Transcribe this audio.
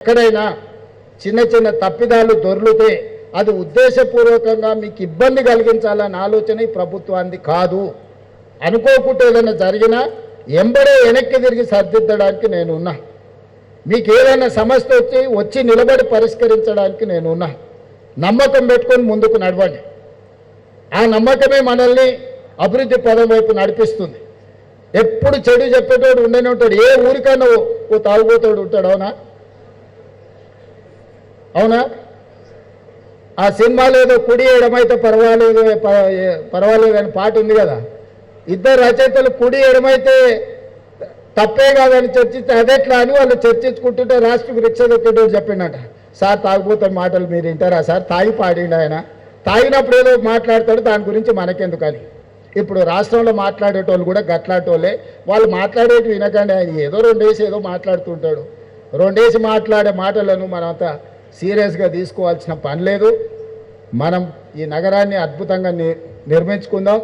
ఎక్కడైనా చిన్న చిన్న తప్పిదాలు దొర్లితే అది ఉద్దేశపూర్వకంగా మీకు ఇబ్బంది కలిగించాలన్న ఆలోచన ఈ ప్రభుత్వానికి కాదు. అనుకోకుండా ఏదైనా జరిగినా ఎంబడే వెనక్కి తిరిగి సర్దిద్దడానికి నేనున్నా. మీకు ఏదైనా సమస్య వచ్చి నిలబడి పరిష్కరించడానికి నేనున్నా. నమ్మకం పెట్టుకొని ముందుకు నడవండి. ఆ నమ్మకమే మనల్ని అభివృద్ధి పదం వైపు నడిపిస్తుంది. ఎప్పుడు చెడు చెప్పేటోడు ఉండనే ఉంటాడు. ఏ ఊరికన్నా ఓ తాగుబోతాడు ఉంటాడు. అవునా? ఆ సినిమాలో ఏదో కుడి ఎడమైతే పర్వాలేదు అని పాట ఉంది కదా. ఇద్దరు రచయితలు కుడి ఎడమైతే తప్పే కాదని చర్చిస్తే అదెట్లా అని వాళ్ళు చర్చించుకుంటుంటే రాష్ట్రకు రిక్ష దొక్కేటోడు చెప్పిండట, సార్ తాగిపోతాడు మాటలు మీరు వింటారా సార్? తాగి పాడిండు ఆయన. తాగినప్పుడు ఏదో మాట్లాడతాడు, దాని గురించి మనకెందుకని. ఇప్పుడు రాష్ట్రంలో మాట్లాడేటోళ్ళు కూడా గట్లాటోళ్ళే. వాళ్ళు మాట్లాడేటి వినకండి. ఆయన ఏదో రెండేసి ఏదో మాట్లాడుతుంటాడు. రెండేసి మాట్లాడే మాటలను మనంతా సీరియస్గా తీసుకోవాల్సిన పని లేదు. మనం ఈ నగరాన్ని అద్భుతంగా నిర్మించుకుందాం.